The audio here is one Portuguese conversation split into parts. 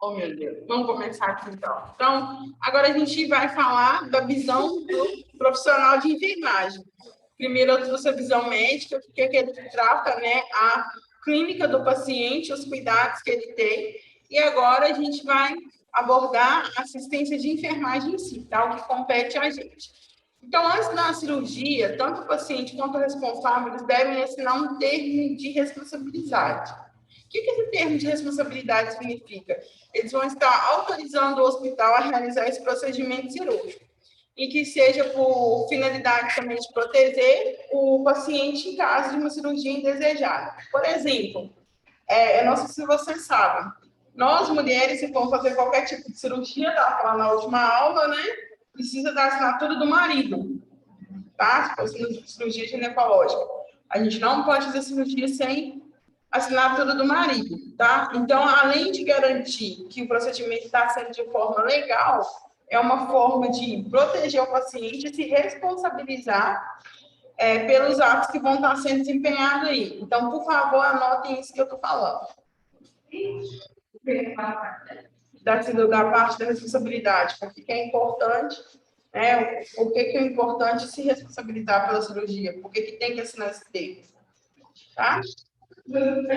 Oh, meu Deus. Vamos começar aqui, então. Então, agora a gente vai falar da visão do profissional de enfermagem. Primeiro, a sua visão médica, o que é que ele trata, né? A clínica do paciente, os cuidados que ele tem. E agora a gente vai abordar a assistência de enfermagem em si, tá? O que compete a gente. Então, antes da cirurgia, tanto o paciente quanto o responsável eles devem assinar um termo de responsabilidade. O que esse termo de responsabilidade significa? Eles vão estar autorizando o hospital a realizar esse procedimento cirúrgico e que seja por finalidade também de proteger o paciente em caso de uma cirurgia indesejada. Por exemplo, eu não sei se vocês sabem, nós mulheres, se formos fazer qualquer tipo de cirurgia, estava falando na última aula, né? Precisa da assinatura do marido, tá? Se fosse cirurgia ginecológica. A gente não pode fazer cirurgia sem assinatura do marido, tá? Então, além de garantir que o procedimento está sendo de forma legal, é uma forma de proteger o paciente e se responsabilizar pelos atos que vão estar sendo desempenhados aí. Então, por favor, anotem isso que eu estou falando. Da parte da responsabilidade, porque é importante, né? Por que é importante se responsabilizar pela cirurgia? Por que tem que assinar esse termo? Tá? Não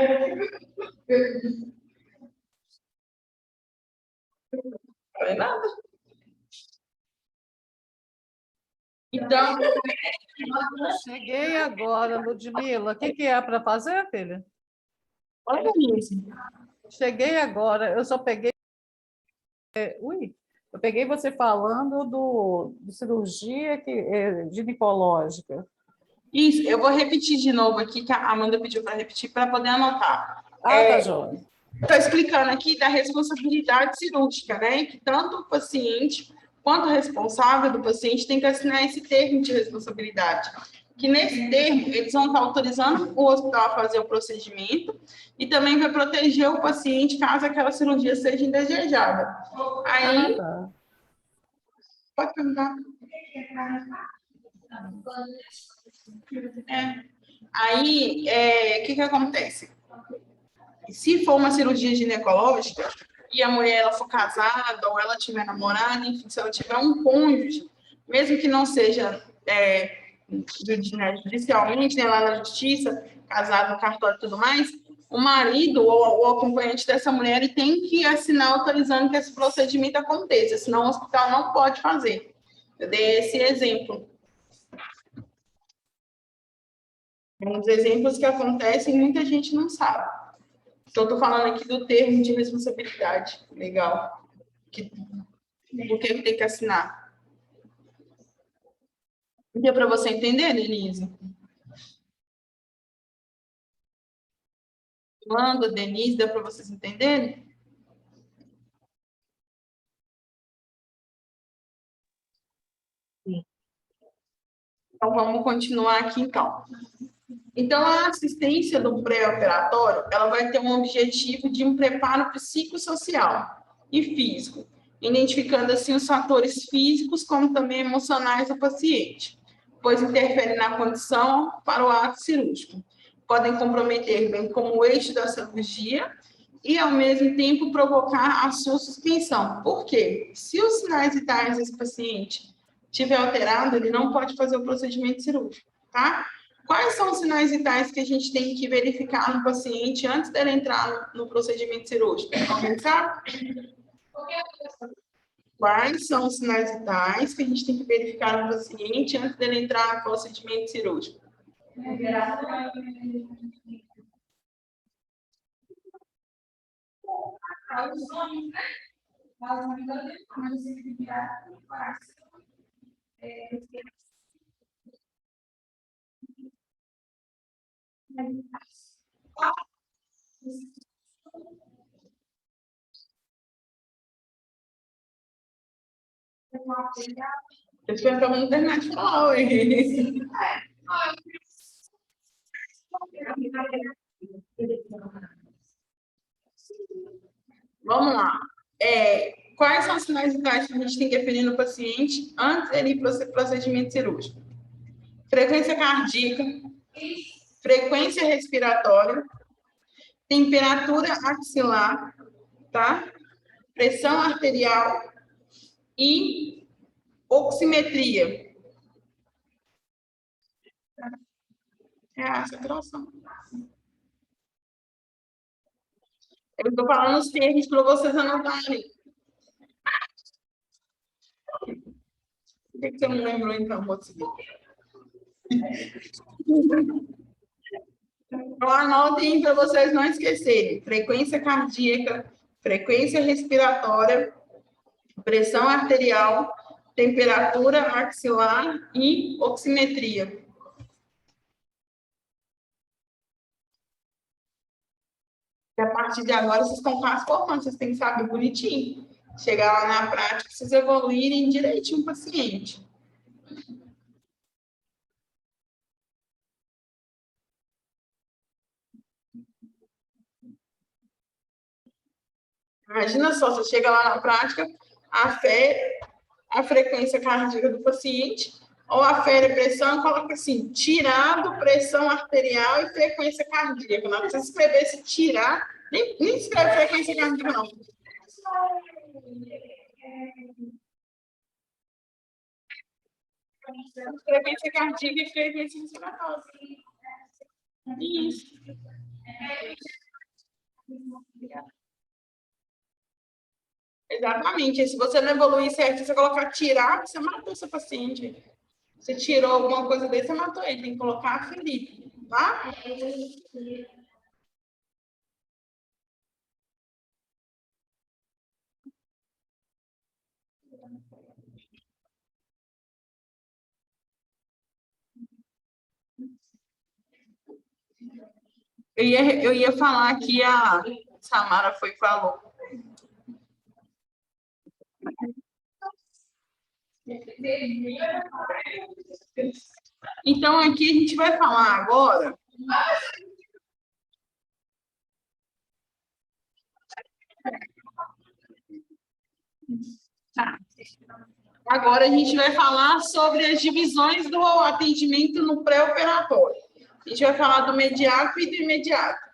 é nada. Então, cheguei agora, Ludmila. O que é para fazer, filha? olha isso. Cheguei agora, eu só peguei. Eu peguei você falando de cirurgia ginecológica. Isso, eu vou repetir de novo aqui, que a Amanda pediu para repetir, para poder anotar. Tá, joia. Estou explicando aqui da responsabilidade cirúrgica, né? Que tanto o paciente quanto o responsável do paciente tem que assinar esse termo de responsabilidade. Que nesse termo, eles vão estar autorizando o hospital a fazer o procedimento e também vai proteger o paciente caso aquela cirurgia seja indesejada. Aí, tá. pode perguntar. Aí, o que acontece? Se for uma cirurgia ginecológica e a mulher ela for casada ou ela tiver namorada, enfim, se ela tiver um cônjuge, mesmo que não seja judicialmente, né, lá na justiça, casado no cartório e tudo mais, o marido ou o acompanhante dessa mulher ele tem que assinar autorizando que esse procedimento aconteça, senão o hospital não pode fazer. Eu dei esse exemplo. Um dos exemplos que acontecem, muita gente não sabe. Então, estou falando aqui do termo de responsabilidade legal. Por que tem que assinar? Deu para você entender, Denise? Amanda, Denise, deu para vocês entenderem? Sim. Então, vamos continuar aqui, então. Então, a assistência do pré-operatório, ela vai ter um objetivo de um preparo psicossocial e físico, identificando, assim, os fatores físicos como também emocionais do paciente, pois interferem na condição para o ato cirúrgico. Podem comprometer bem como o eixo da cirurgia e, ao mesmo tempo, provocar a sua suspensão. Por quê? Se os sinais vitais desse paciente estiver alterado, ele não pode fazer o procedimento cirúrgico, tá? Quais são os sinais vitais que a gente tem que verificar no paciente antes dele entrar no procedimento cirúrgico? Alguém sabe? Quais são os sinais vitais que a gente tem que verificar no paciente antes dele entrar no procedimento cirúrgico? Eu espero que eu não terminar de falar, ué. Vamos lá. Quais são os sinais vitais que a gente tem que definir no paciente antes dele ir para o procedimento cirúrgico? Frequência cardíaca, frequência respiratória, temperatura axilar, tá? Pressão arterial e oximetria. É a saturação. Eu estou falando os termos para vocês anotarem. Por que você não lembrou, então, mocinha? Então, anotem para vocês não esquecerem. Frequência cardíaca, frequência respiratória, pressão arterial, temperatura axilar e oximetria. E a partir de agora, vocês estão transformando, vocês têm que saber bonitinho. Chegar lá na prática, vocês evoluírem direitinho o paciente. Imagina só, você chega lá na prática, a frequência cardíaca do paciente, ou afere a pressão e coloca assim, tirado, pressão arterial e frequência cardíaca. Não precisa escrever se tirar, nem escreve frequência cardíaca, não. Frequência cardíaca e frequência respiratória. Isso. Exatamente. E se você não evoluir certo, você colocar tirar, você matou seu paciente. Você tirou alguma coisa dele, você matou ele. Tem que colocar Felipe, tá? Eu ia falar que a Samara falou. Então, aqui a gente vai falar agora. Tá. Agora a gente vai falar sobre as divisões do atendimento no pré-operatório. A gente vai falar do imediato e do imediato.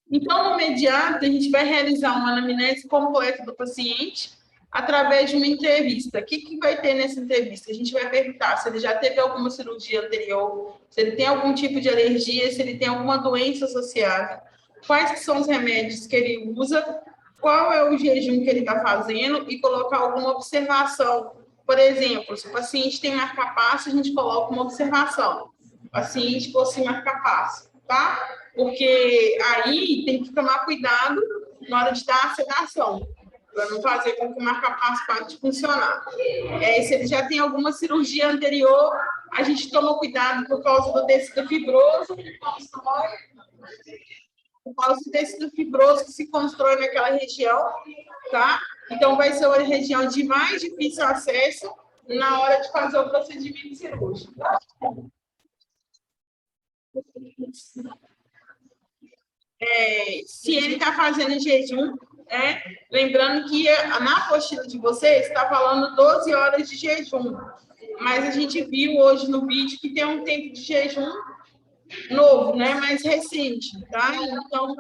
Então, no imediato, a gente vai realizar uma anamnese completa do paciente através de uma entrevista. O que vai ter nessa entrevista? A gente vai perguntar se ele já teve alguma cirurgia anterior, se ele tem algum tipo de alergia, se ele tem alguma doença associada, quais que são os remédios que ele usa, qual é o jejum que ele está fazendo e colocar alguma observação Por exemplo, se o paciente tem marca-passo, a gente coloca uma observação. O paciente possui marca-passo, tá? Porque aí tem que tomar cuidado na hora de dar a sedação, para não fazer com que o marca-passo pare de funcionar. Se ele já tem alguma cirurgia anterior, a gente toma cuidado por causa do tecido fibroso que constrói, por causa do tecido fibroso que se constrói naquela região, tá? Então, vai ser uma região de mais difícil acesso na hora de fazer o procedimento cirúrgico. Se ele está fazendo em jejum, lembrando que na apostila de vocês está falando 12 horas de jejum, mas a gente viu hoje no vídeo que tem um tempo de jejum novo, né, mais recente, tá? Então,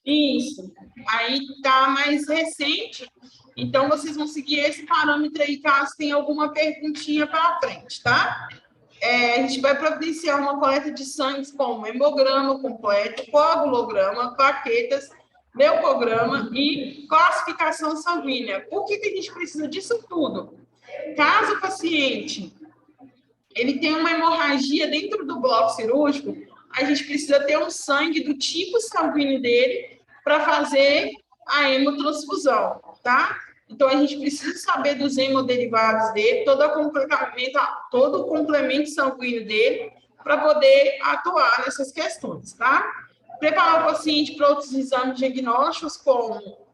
isso, aí tá mais recente, então vocês vão seguir esse parâmetro aí, caso tenha alguma perguntinha para frente, tá? A gente vai providenciar uma coleta de sangue como hemograma completo, coagulograma, plaquetas, leucograma e classificação sanguínea. Por que a gente precisa disso tudo? Caso o paciente ele tenha uma hemorragia dentro do bloco cirúrgico, a gente precisa ter um sangue do tipo sanguíneo dele para fazer a hemotransfusão, tá? Então, a gente precisa saber dos hemoderivados dele, todo o complemento sanguíneo dele, para poder atuar nessas questões, tá? Preparar o paciente para outros exames diagnósticos, como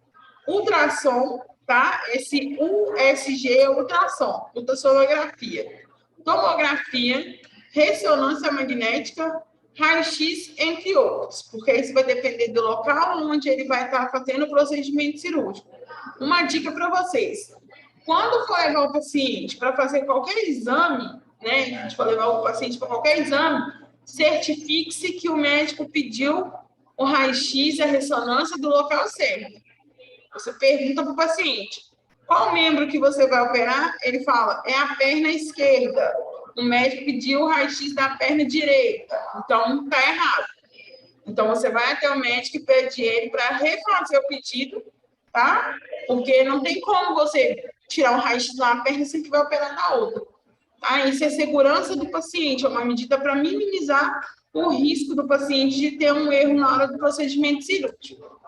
ultrassom, tá? Esse USG é ultrassom, ultrassonografia, tomografia, ressonância magnética, raio-x, entre outros, porque isso vai depender do local onde ele vai estar fazendo o procedimento cirúrgico. Uma dica para vocês: quando for levar o paciente para fazer qualquer exame, né? A gente for levar o paciente para qualquer exame, certifique-se que o médico pediu o raio-x e a ressonância do local certo. Você pergunta para o paciente: qual membro que você vai operar? Ele fala: é a perna esquerda. O médico pediu o raio-x da perna direita. Então, está errado. Então, você vai até o médico e pede ele para refazer o pedido, tá? Porque não tem como você tirar um raio-x de uma perna sem que vai operar na outra. Tá? Isso é segurança do paciente, é uma medida para minimizar o risco do paciente de ter um erro na hora do procedimento cirúrgico.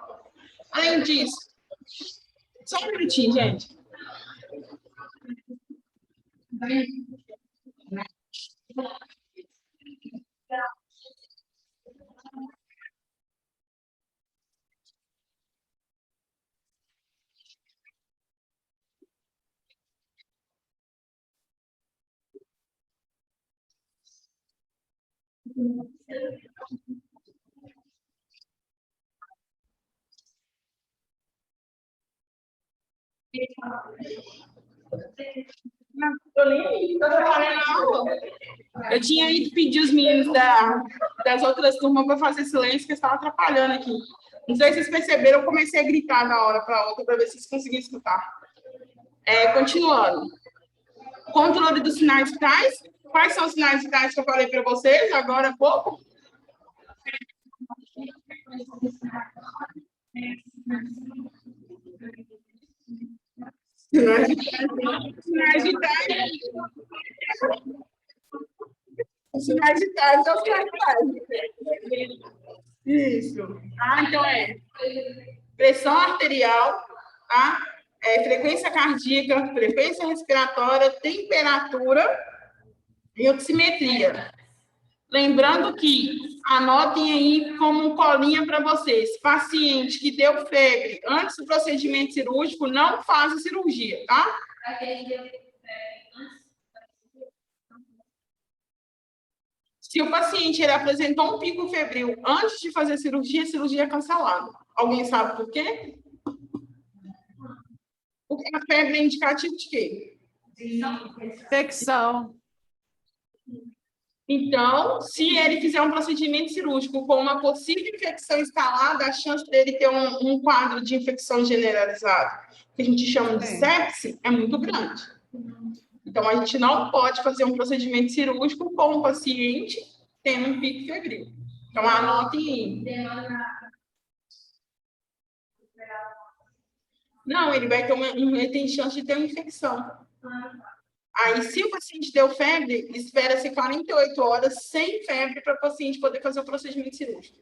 Além disso, só um minutinho, gente. Não, eu nem estou trabalhando na aula. Eu tinha ido pedir os meninos das outras turmas para fazer silêncio, que estavam atrapalhando aqui. Não sei se vocês perceberam, eu comecei a gritar na hora para outra, para ver se vocês conseguiam escutar. Continuando. Controle dos sinais vitais. Quais são os sinais vitais que eu falei para vocês agora há pouco? Sinais vitais. Sinais vitais são os sinais vitais. Isso. Então pressão arterial, tá? Frequência cardíaca, frequência respiratória, temperatura e oximetria. Lembrando que, anotem aí como colinha para vocês: paciente que deu febre antes do procedimento cirúrgico não faz a cirurgia, tá? Se o paciente ele apresentou um pico febril antes de fazer a cirurgia é cancelada. Alguém sabe por quê? Porque a febre é indicativo de quê? Infecção. Então, se ele fizer um procedimento cirúrgico com uma possível infecção instalada, a chance dele ter um quadro de infecção generalizada, que a gente chama de sepse, é muito grande. Então, a gente não pode fazer um procedimento cirúrgico com um paciente tendo um pico febril. Então, anotem aí. Não, ele vai ter ele tem chance de ter uma infecção. Aí, se o paciente deu febre, espera-se 48 horas sem febre para o paciente poder fazer o procedimento cirúrgico.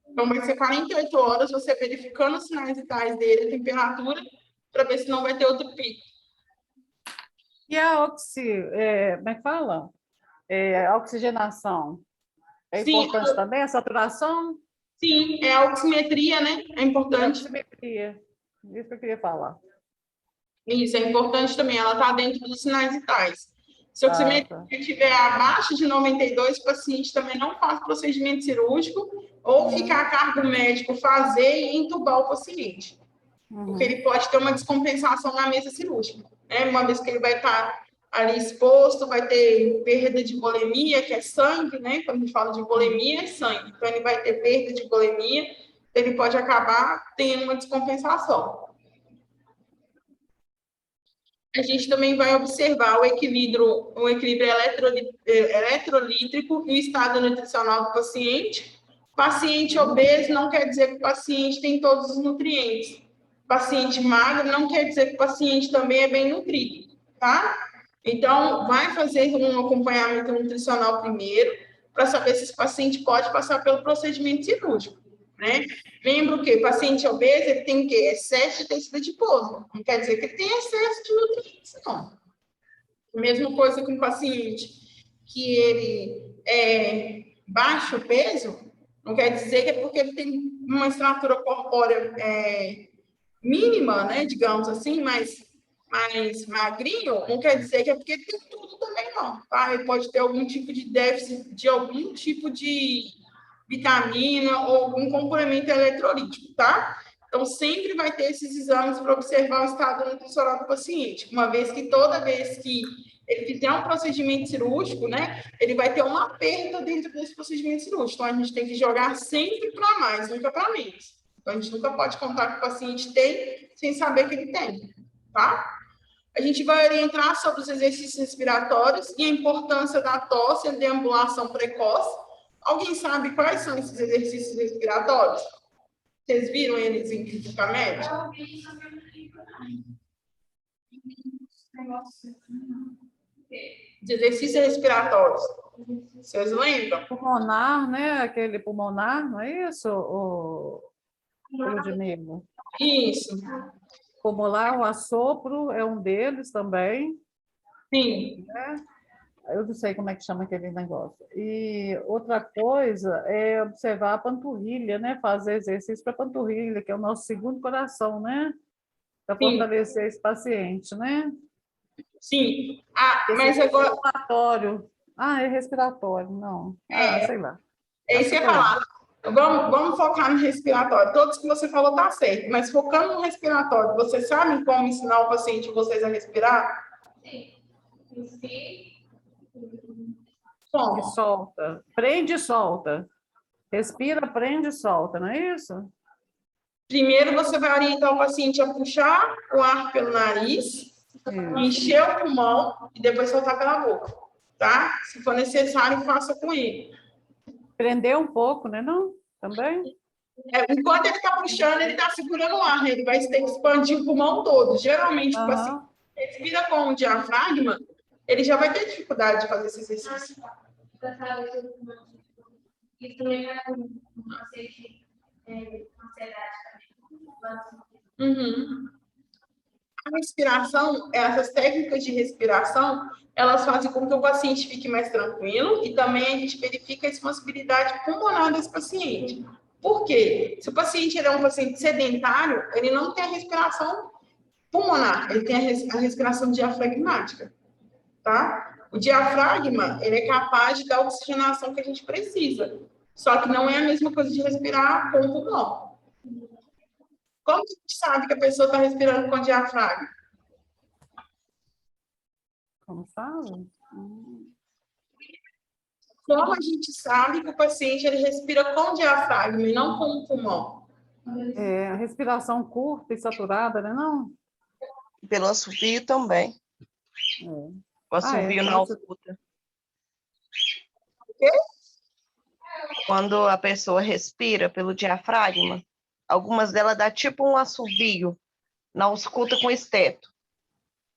Então, vai ser 48 horas você verificando os sinais vitais dele, a temperatura, para ver se não vai ter outro pico. E a como é que fala? A oxigenação. É Sim, importante também a saturação? sim, é a oximetria, né? É É a importante. oximetria. Isso que eu queria falar. Isso, é importante também. Ela está dentro dos sinais vitais. Se a Ah, oximetria tá. estiver abaixo de 92, o paciente também não faz procedimento cirúrgico ou ficar a cargo médico fazer e entubar o paciente. Porque ele pode ter uma descompensação na mesa cirúrgica, né? Uma vez que ele vai estar ali exposto, vai ter perda de volemia, que é sangue, né? Quando a gente fala de volemia, é sangue. Então, ele vai ter perda de volemia, ele pode acabar tendo uma descompensação. A gente também vai observar o equilíbrio eletrolítrico e o estado nutricional do paciente. Paciente obeso não quer dizer que o paciente tem todos os nutrientes. Paciente magro não quer dizer que o paciente também é bem nutrido, tá? Então, vai fazer um acompanhamento nutricional primeiro, para saber se esse paciente pode passar pelo procedimento cirúrgico, né? Lembra o quê? Paciente obeso, ele tem o quê? Excesso de tecido adiposo. Não quer dizer que ele tem excesso de nutrientes, não. Mesma coisa com o paciente que ele é baixo peso, não quer dizer que é porque ele tem uma estrutura corpórea mínima, né, digamos assim, mais magrinho, não quer dizer que é porque ele tem tudo também, não, tá? Ele pode ter algum tipo de déficit de algum tipo de vitamina ou algum complemento eletrolítico, tá? Então, sempre vai ter esses exames para observar o estado nutricional do paciente, uma vez que toda vez que ele fizer um procedimento cirúrgico, né, ele vai ter uma perda dentro desse procedimento cirúrgico. Então, a gente tem que jogar sempre para mais, nunca para menos. Então, a gente nunca pode contar que o paciente tem sem saber que ele tem, tá? A gente vai orientar sobre os exercícios respiratórios e a importância da tosse e a deambulação precoce. Alguém sabe quais são esses exercícios respiratórios? Vocês viram eles em física médica? Os exercícios respiratórios. Vocês lembram? Pulmonar, né? Aquele pulmonar, não é isso, o Ludmila? Isso. Pulmonar, o assopro é um deles também, Sim. né? Eu não sei como é que chama aquele negócio. E outra coisa é observar a panturrilha, né? Fazer exercício para a panturrilha, que é o nosso segundo coração, né? Para Sim. fortalecer esse paciente, né? Sim. Esse Mas aqui é agora respiratório. Ah, é respiratório, não. Ah, sei lá. é isso Acho que que eu eu ia tô lendo. falar. Vamos focar no respiratório. Todos que você falou tá certo, mas focando no respiratório, vocês sabem como ensinar o paciente vocês a respirar? E Como? solta. Prende e solta. Respira, prende e solta, não é isso? Primeiro, você vai orientar o paciente a puxar o ar pelo nariz, Isso. encher o pulmão e depois soltar pela boca, tá? Se for necessário, faça com ele. Prender um pouco, né? Não? Também? Enquanto ele está puxando, ele está segurando o ar, né? Ele vai ter que expandir o pulmão todo. Geralmente, o paciente Aham. respira com o diafragma, ele já vai ter dificuldade de fazer esse exercício. Isso também vai com paciente com ansiedade também. Uhum. A respiração, essas técnicas de respiração, elas fazem com que o paciente fique mais tranquilo e também a gente verifica a expansibilidade pulmonar desse paciente. Por quê? Se o paciente é um paciente sedentário, ele não tem a respiração pulmonar, ele tem a respiração diafragmática, tá? O diafragma, ele é capaz de dar a oxigenação que a gente precisa, só que não é a mesma coisa de respirar com o pulmão. Como que a gente sabe que a pessoa está respirando com diafragma? Como fala? Como a gente sabe que o paciente ele respira com o diafragma e não com o pulmão? A respiração curta e saturada, né? Não? Pelo assovio também. É. O assovio na ausculta. O quê? Quando a pessoa respira pelo diafragma, algumas delas dá tipo um assovio. na ausculta com esteto.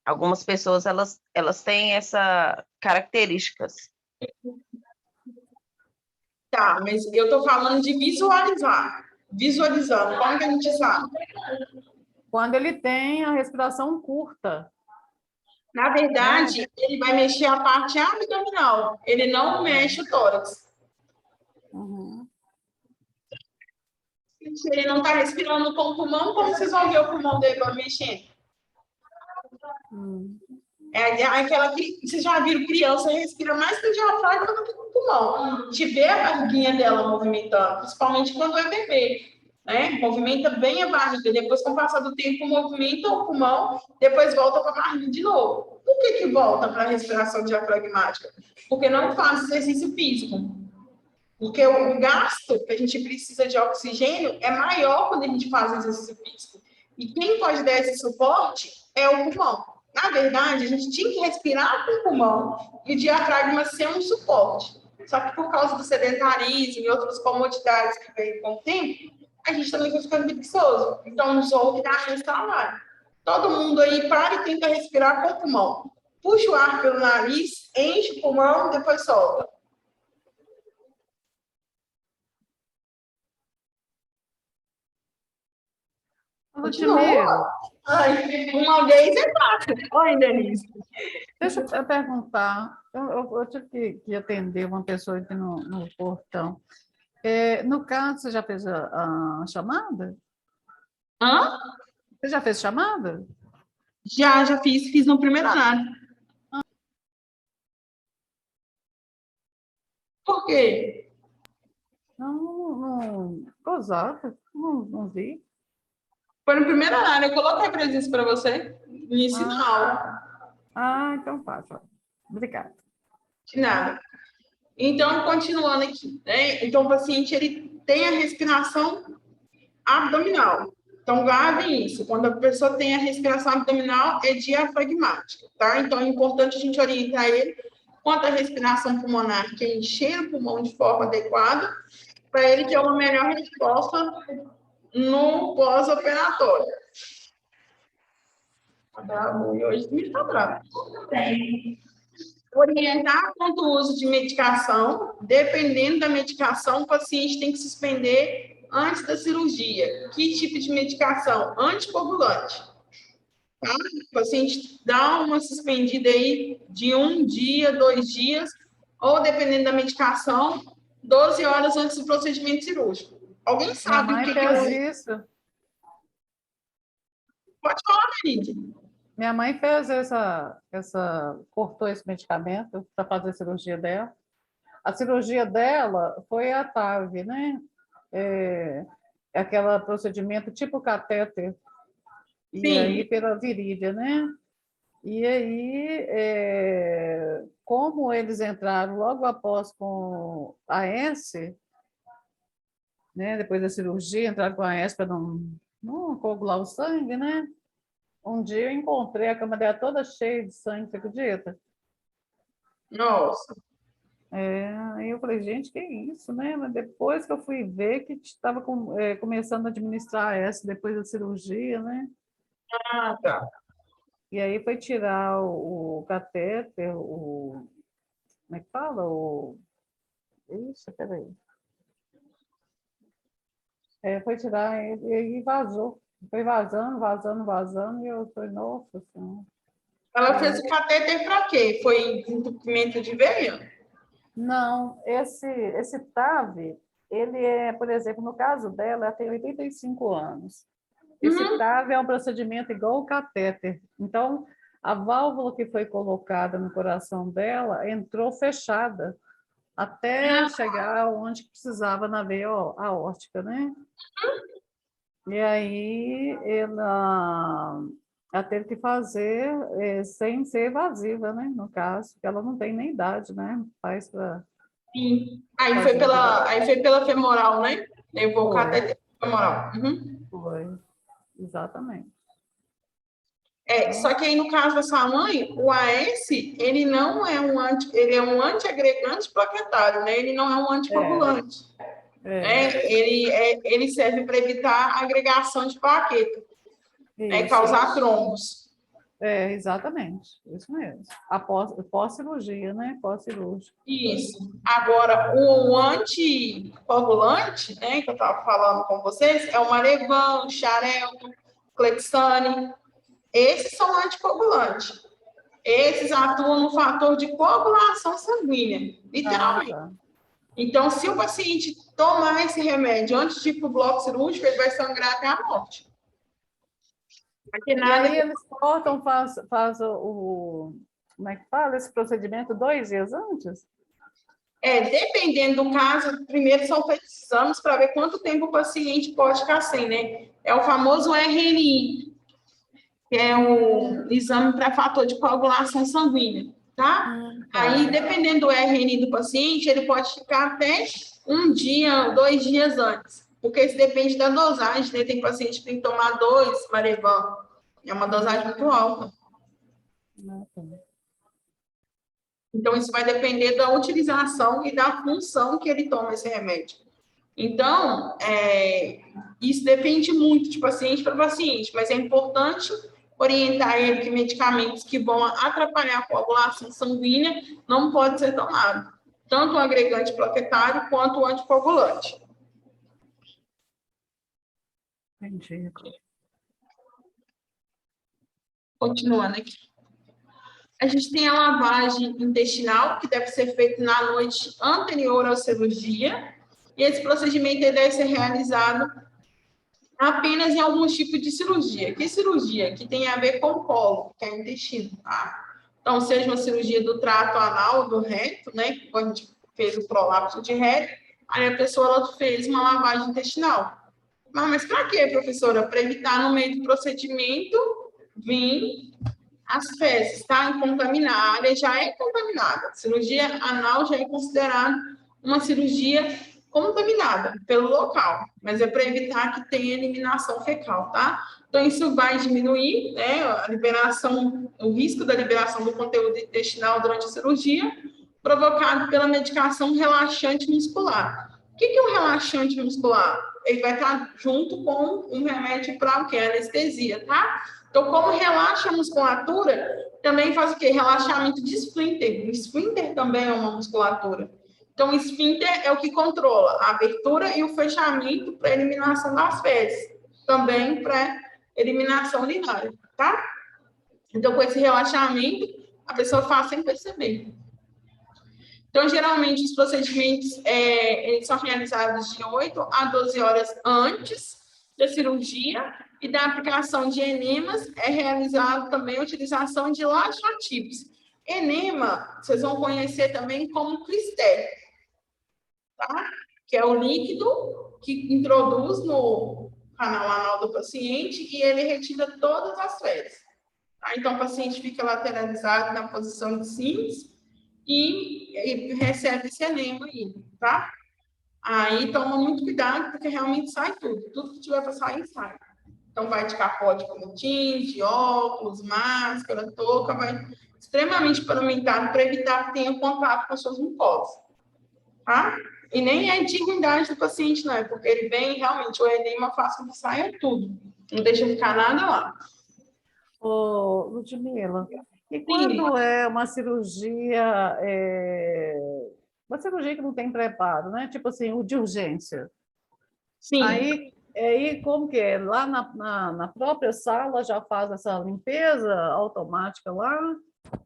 Algumas pessoas, elas têm essas características. Tá, mas eu estou falando de visualizar. Visualizando, como que a gente sabe? Quando ele tem a respiração curta. Na verdade, ele vai mexer a parte abdominal, ele não mexe o tórax. Uhum. Se ele não está respirando com o pulmão, como vocês vão ver o pulmão dele mexendo? É aquela que vocês já viram criança respira mais que o diafragma do que com o pulmão. De ver a barriguinha dela movimentando, principalmente quando é bebê. Né? Movimenta bem a barriga, depois, com o passar do tempo, movimenta o pulmão, depois volta para a barriga de novo. Por que volta para a respiração diafragmática? Porque não faz exercício físico. Porque o gasto que a gente precisa de oxigênio é maior quando a gente faz exercício físico. E quem pode dar esse suporte é o pulmão. Na verdade, a gente tinha que respirar com o pulmão e o diafragma ser um suporte. Só que por causa do sedentarismo e outras comodidades que vem com o tempo, a gente também foi ficando preguiçoso. Então, usou o que dá chance de trabalho. Todo mundo aí para e tenta respirar com o pulmão. Puxa o ar pelo nariz, enche o pulmão, depois solta. Ludmila, Uma vez é fácil. Oi, Denise. deixa eu perguntar. Eu tive que atender uma pessoa aqui no portão. No caso, você já fez a chamada? Hã? Você já fez chamada? Já fiz no primeiro horário. Por quê? Não, gozada, não vi. Foi no primeiro horário. Eu coloquei presença para você. Início da aula. Então passa. Obrigada. De nada. Então, continuando aqui, né? Então, o paciente, ele tem a respiração abdominal. Então, gravem isso. Quando a pessoa tem a respiração abdominal, é diafragmática, tá? Então, é importante a gente orientar ele quanto à respiração pulmonar, que é encher o pulmão de forma adequada, para ele ter uma melhor resposta no pós-operatório. Hoje me está bravo. Orientar quanto ao uso de medicação. Dependendo da medicação, o paciente tem que suspender antes da cirurgia. Que tipo de medicação? Anticoagulante. Tá? O paciente dá uma suspendida aí de 1 dia, 2 dias, ou dependendo da medicação, 12 horas antes do procedimento cirúrgico. Alguém sabe o que fez isso. Pode falar, Marília. Minha mãe fez cortou esse medicamento para fazer a cirurgia dela. A cirurgia dela foi a TAV, né? Aquele procedimento tipo catéter. Sim. E aí pela virilha, né? E aí, como eles entraram logo após com a AS, né? Depois da cirurgia, entraram com a AS para não coagular o sangue, né? Um dia eu encontrei a cama dela toda cheia de sangue, você acredita? Nossa. Aí eu falei, gente, que isso, né? Mas depois que eu fui ver que estava começando a administrar essa depois da cirurgia, né? Tá. E aí foi tirar o catéter, como é que fala? Ixi, peraí. Foi tirar e vazou. Foi vazando, e eu falei, nossa Senhora. Ela fez o catéter para quê? Foi entupimento de veia? Não, esse TAV, ele por exemplo, no caso dela, ela tem 85 anos. Esse TAV é um procedimento igual o catéter. Então, a válvula que foi colocada no coração dela entrou fechada até chegar onde precisava na veia aórtica, né? E aí ela teve que fazer sem ser evasiva, né? No caso, porque ela não tem nem idade, né? Faz para. Sim. Aí foi pela femoral, né? Levou o catéter femoral. Foi, exatamente. Só que aí no caso da sua mãe, o AS, ele não é ele é um antiagregante plaquetário, né? Ele não é um anticoagulante. Ele serve para evitar a agregação de plaqueta. né, causar trombos. Exatamente, isso mesmo. Pós-cirurgia, né? Pós-cirúrgico. Isso. Agora, o anticoagulante, né, que eu estava falando com vocês, é o Marevan, Xarelto, Clexane. Esses são anticoagulantes. Esses atuam no fator de coagulação sanguínea, literalmente. Tá. Então, se o paciente tomar esse remédio antes de ir para o bloco cirúrgico, ele vai sangrar até a morte. E aí eles cortam, faz como é que fala esse procedimento 2 dias antes? Dependendo do caso, primeiro são feitos exames para ver quanto tempo o paciente pode ficar sem, né? É o famoso RNI, que é o exame para fator de coagulação sanguínea, tá? Aí, dependendo do RNI do paciente, ele pode ficar até 1 dia, 2 dias antes, porque isso depende da dosagem, né? Tem paciente que tem que tomar 2 Marevan, é uma dosagem muito alta. Então, isso vai depender da utilização e da função que ele toma esse remédio. Então, isso depende muito de paciente para paciente, mas é importante orientar ele que medicamentos que vão atrapalhar a coagulação sanguínea não podem ser tomados, tanto o agregante plaquetário quanto o anticoagulante. Entendi. Continuando aqui. A gente tem a lavagem intestinal, que deve ser feita na noite anterior à cirurgia, e esse procedimento deve ser realizado apenas em alguns tipos de cirurgia. Que cirurgia? Que tem a ver com o colo, que é o intestino, tá? Então, seja uma cirurgia do trato anal, do reto, né? Quando a gente fez o prolapso de reto, aí a pessoa ela fez uma lavagem intestinal. Mas para quê, professora? Para evitar no meio do procedimento vir as fezes, tá? Contaminar. A área já é contaminada. A cirurgia anal já é considerada uma cirurgia contaminada pelo local, mas é para evitar que tenha eliminação fecal, tá? Então, isso vai diminuir, né, a liberação, o risco da liberação do conteúdo intestinal durante a cirurgia, provocado pela medicação relaxante muscular. O que é um relaxante muscular? Ele vai estar junto com um remédio para o quê? Anestesia, tá? Então, como relaxa a musculatura, também faz o quê? Relaxamento de esfíncter. O esfíncter também é uma musculatura. Então, o esfíncter é o que controla a abertura e o fechamento para eliminação das fezes. Também para eliminação urinária, tá? Então, com esse relaxamento, a pessoa faz sem perceber. Então, geralmente, os procedimentos eles são realizados de 8 a 12 horas antes da cirurgia, e da aplicação de enemas é realizado também a utilização de laxativos. Enema, vocês vão conhecer também como cristério, tá? Que é o líquido que introduz no canal anal do paciente e ele retira todas as fezes. Tá? Então, o paciente fica lateralizado na posição de síntese e recebe esse enema aí, tá? Aí toma muito cuidado, porque realmente sai tudo. Tudo que tiver para sair, sai. Então, vai de capote bonitinho, de óculos, máscara, touca, vai extremamente paramentado para evitar que tenha contato com as suas mucosas, tá? E nem é de ruindade do paciente, não é, porque ele vem realmente, o edema faz com que saia tudo, não deixa ficar nada lá. Ô, Ludmila, e quando é uma cirurgia que não tem preparo, né? Tipo assim, o de urgência. Sim. Aí como que é? Lá na própria sala já faz essa limpeza automática lá?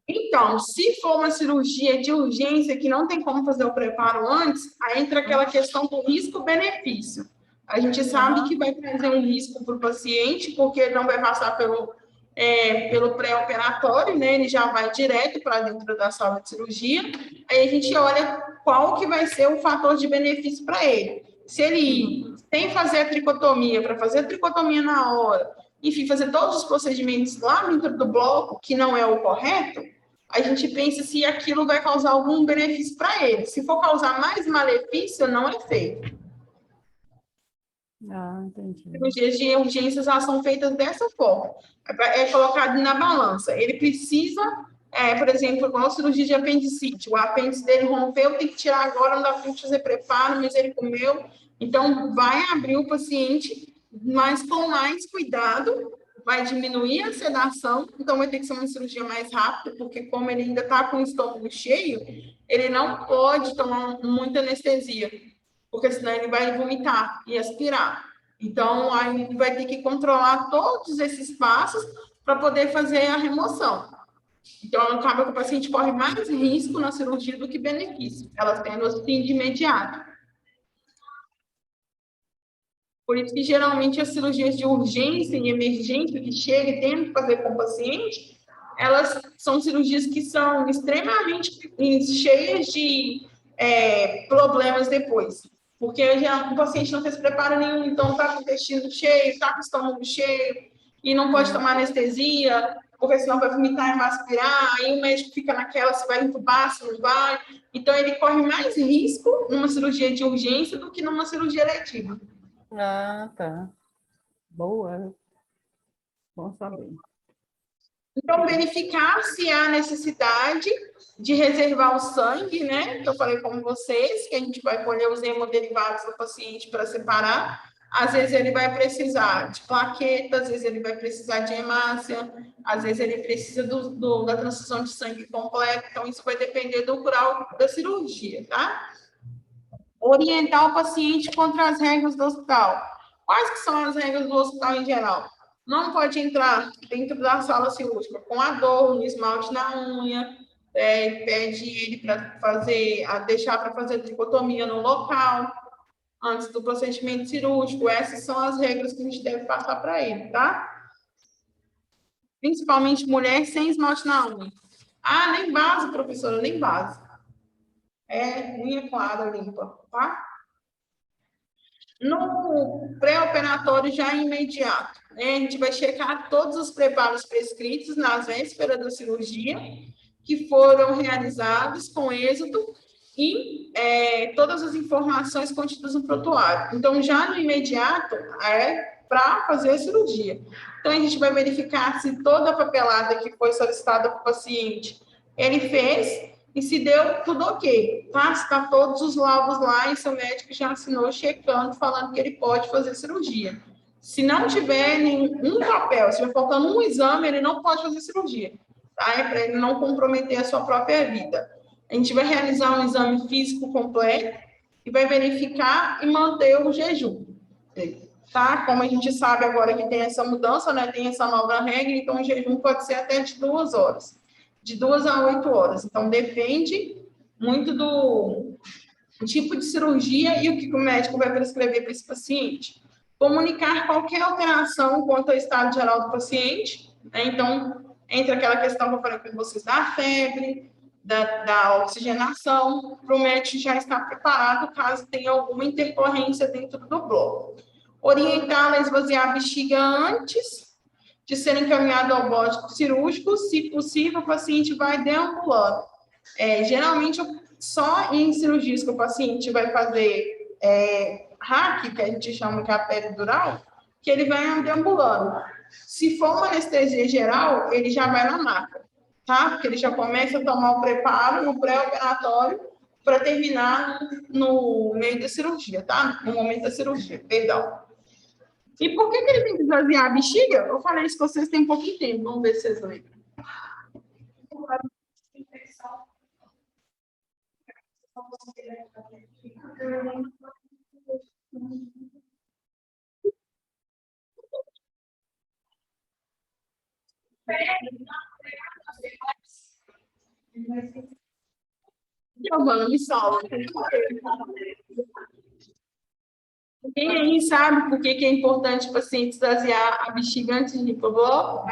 Então, se for uma cirurgia de urgência que não tem como fazer o preparo antes, aí entra aquela questão do risco-benefício. A gente sabe que vai trazer um risco para o paciente, porque não vai passar pelo pré-operatório, né? Ele já vai direto para dentro da sala de cirurgia. Aí a gente olha qual que vai ser o fator de benefício para ele. Se ele ir sem fazer a tricotomia, para fazer a tricotomia na hora, enfim, fazer todos os procedimentos lá dentro do bloco, que não é o correto, a gente pensa se aquilo vai causar algum benefício para ele. Se for causar mais malefício, não é feito. Entendi. Cirurgias de urgências são feitas dessa forma. É colocado na balança. Ele precisa, por exemplo, igual a cirurgia de apendicite. O apêndice dele rompeu, tem que tirar agora, não dá para fazer preparo, mas ele comeu. Então, vai abrir o paciente, mas com mais cuidado vai diminuir a sedação, então vai ter que ser uma cirurgia mais rápida, porque como ele ainda está com o estômago cheio, ele não pode tomar muita anestesia, porque senão ele vai vomitar e aspirar. Então, aí ele vai ter que controlar todos esses passos para poder fazer a remoção. Então, acaba que o paciente corre mais risco na cirurgia do que benefício, ela tendo assim de imediato. Por isso que, geralmente, as cirurgias de urgência e emergência que chega e tem que fazer com o paciente, elas são cirurgias que são extremamente cheias de problemas depois. Porque já, o paciente não fez preparo nenhum, então está com o intestino cheio, está com o estômago cheio, e não pode tomar anestesia, porque senão vai vomitar e vai aspirar, aí o médico fica naquela, se vai entubar, se não vai. Então, ele corre mais risco numa cirurgia de urgência do que numa cirurgia eletiva. Ah, tá. Boa. Bom saber. Então, verificar se há necessidade de reservar o sangue, né? Que eu falei com vocês, que a gente vai colher os hemoderivados do paciente para separar. Às vezes ele vai precisar de plaqueta, às vezes ele vai precisar de hemácia, às vezes ele precisa da transfusão de sangue completa. Então, isso vai depender do grau da cirurgia, tá? Orientar o paciente contra as regras do hospital. Quais que são as regras do hospital em geral? Não pode entrar dentro da sala cirúrgica com adorno, esmalte na unha, pede ele para deixar para fazer a tricotomia no local, antes do procedimento cirúrgico. Essas são as regras que a gente deve passar para ele, tá? Principalmente mulher sem esmalte na unha. Ah, nem base, professora, nem base. Unha clara, limpa, tá? No pré-operatório já imediato, né? A gente vai checar todos os preparos prescritos nas vésperas da cirurgia, que foram realizados com êxito e todas as informações contidas no prontuário. Então, já no imediato, para fazer a cirurgia. Então, a gente vai verificar se toda a papelada que foi solicitada para o paciente, ele fez, e se deu tudo ok, tá? Se está todos os laudos lá e seu médico já assinou checando, falando que ele pode fazer cirurgia. Se não tiver nenhum papel, se estiver faltando um exame, ele não pode fazer cirurgia, tá? É para ele não comprometer a sua própria vida. A gente vai realizar um exame físico completo e vai verificar e manter o jejum, tá? Como a gente sabe agora que tem essa mudança, né? Tem essa nova regra, então o jejum pode ser até de 2 horas. De 2 a 8 horas. Então, depende muito do tipo de cirurgia e o que o médico vai prescrever para esse paciente. Comunicar qualquer alteração quanto ao estado geral do paciente, né? Então, entre aquela questão que eu falei com vocês da febre, da oxigenação, para o médico já estar preparado caso tenha alguma intercorrência dentro do bloco. Orientá-la a esvaziar a bexiga antes de ser encaminhado ao bote cirúrgico, se possível, o paciente vai deambulando. Geralmente, só em cirurgias que o paciente vai fazer RAC, que a gente chama que é a peridural, que ele vai deambulando. Se for uma anestesia geral, ele já vai na maca, tá? Porque ele já começa a tomar o preparo no pré-operatório para terminar no meio da cirurgia, tá? No momento da cirurgia, perdão. E por que ele tem que esvaziar a bexiga? Eu falei isso com vocês tem pouquinho tempo. Vamos ver se vocês lembram. Giovana, me salva. Quem aí sabe por que é importante o paciente esvaziar a bexiga antes de ir para o bloco?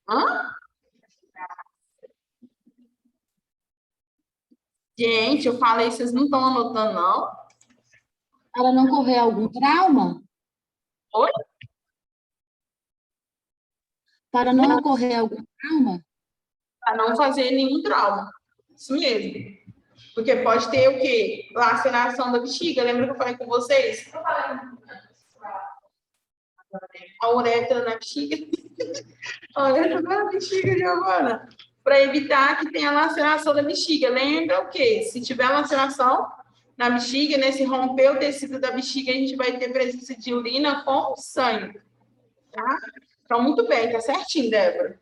Hã? Gente, eu falei, vocês não estão anotando, não? Para não correr algum trauma? Oi? Para não ocorrer algum trauma? Para não fazer nenhum trauma. Isso mesmo. Porque pode ter o quê? Laceração da bexiga. Lembra que eu falei com vocês? A uretra na bexiga. A uretra na bexiga, Giovana. Para evitar que tenha laceração da bexiga. Lembra o quê? Se tiver laceração, na bexiga, né? Se romper o tecido da bexiga, a gente vai ter presença de urina com sangue, tá? Então, muito bem, tá certinho, Débora.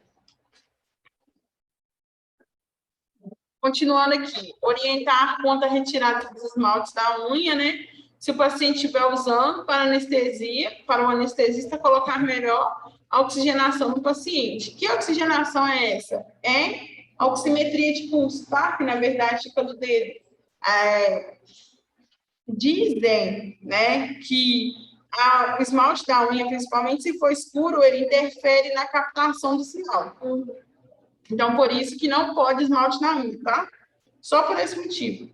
Continuando aqui, orientar quanto à retirada dos esmaltes da unha, né? Se o paciente estiver usando para anestesia, para o anestesista colocar melhor a oxigenação do paciente. Que oxigenação é essa? É a oximetria de pulso, tá? Que na verdade fica do dedo. Dizem, né, que o esmalte da unha, principalmente se for escuro, ele interfere na captação do sinal. Então, por isso que não pode esmalte na unha, tá? Só por esse motivo.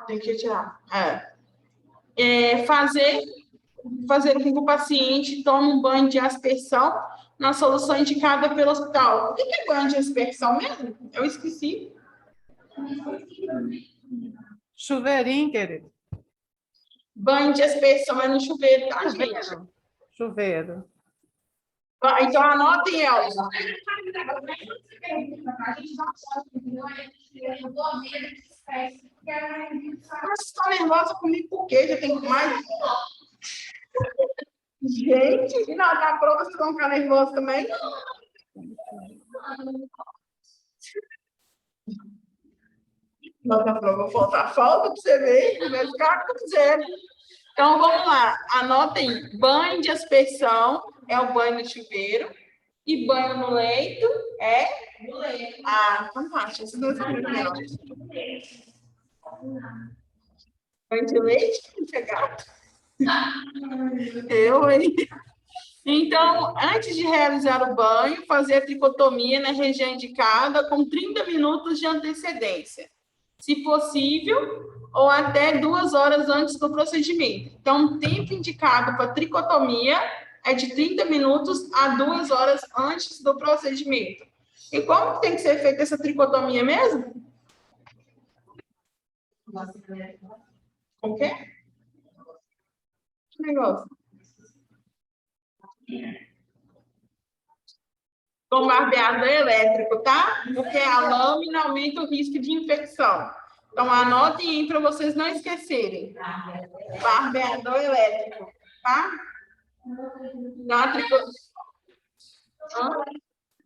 Tem que retirar. Fazer com que o paciente tome um banho de aspersão na solução indicada pelo hospital. O que é banho de aspersão mesmo? Eu esqueci. Chuveirinho, querido. Banho de aspersão é no chuveiro, tá, gente? Chuveiro. Então, anotem, Elza. Você está nervosa comigo por quê? Já tem mais... Gente, e na prova vocês vão ficar nervosos também? Na prova falta para você ver, vai ficar com zero. Então, vamos lá. Anotem. Banho de aspersão é o banho no chuveiro. E banho no leito é? No leito. Ah, fantástico. Esses dois banho de leite? Que gato. Eu, hein? Então, antes de realizar o banho, fazer a tricotomia na região indicada com 30 minutos de antecedência. Se possível, ou até 2 horas antes do procedimento. Então, o tempo indicado para tricotomia é de 30 minutos a 2 horas antes do procedimento. E como tem que ser feita essa tricotomia mesmo? Com o quê? Que negócio? Com barbeador elétrico, tá? Porque a lâmina aumenta o risco de infecção. Então, anotem aí para vocês não esquecerem. Barbeador elétrico, tá?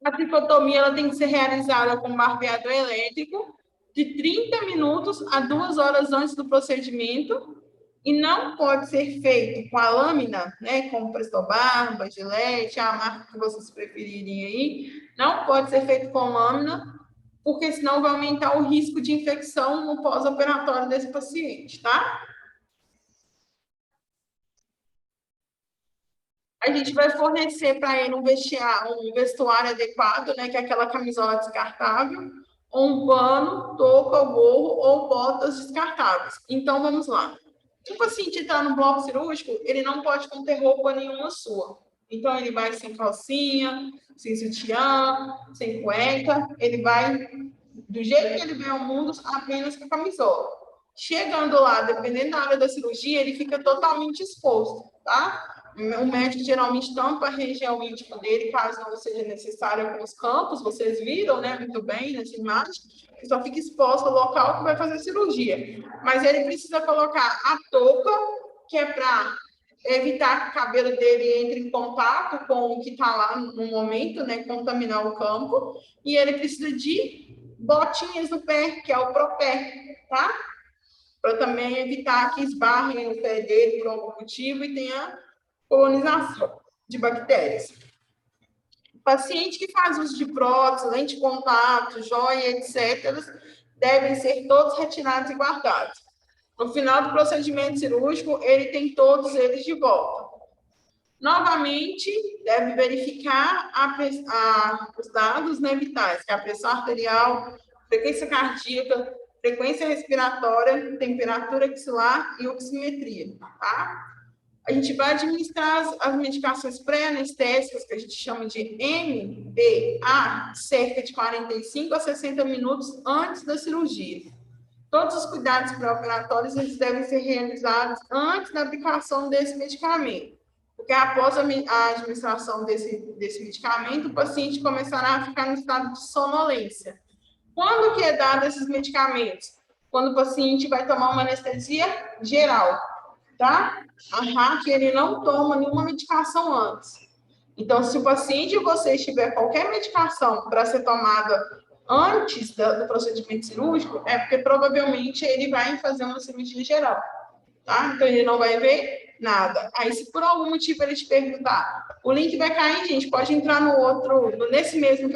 A tricotomia ela tem que ser realizada com barbeador elétrico de 30 minutos a 2 horas antes do procedimento e não pode ser feito com a lâmina, né, com Prestobarba, Gillette, a marca que vocês preferirem aí, não pode ser feito com lâmina, porque senão vai aumentar o risco de infecção no pós-operatório desse paciente, tá? A gente vai fornecer para ele um vestuário adequado, né, que é aquela camisola descartável, um pano, touca, gorro ou botas descartáveis. Então, vamos lá. Se o paciente entrar no bloco cirúrgico, ele não pode conter roupa nenhuma sua. Então, ele vai sem calcinha, sem sutiã, sem cueca, ele vai do jeito que ele vem ao mundo, apenas com a camisola. Chegando lá, dependendo da área da cirurgia, ele fica totalmente exposto, tá? O médico geralmente tampa a região íntima dele, caso não seja necessário com os campos, vocês viram, né, muito bem nessa imagem, só fica exposto ao local que vai fazer a cirurgia. Mas ele precisa colocar a touca, que é para evitar que o cabelo dele entre em contato com o que está lá no momento, né, contaminar o campo, e ele precisa de botinhas no pé, que é o propé, tá? Para também evitar que esbarrem no pé dele por algum motivo e tenha colonização de bactérias. O paciente que faz uso de prótese, lente de contato, joia, etc., devem ser todos retirados e guardados. No final do procedimento cirúrgico, ele tem todos eles de volta. Novamente, deve verificar os dados, né, vitais, que é a pressão arterial, frequência cardíaca, frequência respiratória, temperatura axilar e oximetria, tá? A gente vai administrar as medicações pré-anestésicas, que a gente chama de MBA, cerca de 45 a 60 minutos antes da cirurgia. Todos os cuidados pré-operatórios eles devem ser realizados antes da aplicação desse medicamento, porque após a administração desse medicamento, o paciente começará a ficar no estado de sonolência. Quando que é dado esses medicamentos? quando o paciente vai tomar uma anestesia geral, tá? A RAC, ele não toma nenhuma medicação antes. Então, se o paciente de vocês tiver qualquer medicação para ser tomada antes do procedimento cirúrgico, é porque provavelmente ele vai fazer uma cirurgia geral, tá? Então, ele não vai ver nada. Aí, se por algum motivo ele te perguntar, o link vai cair, gente, pode entrar no outro, nesse mesmo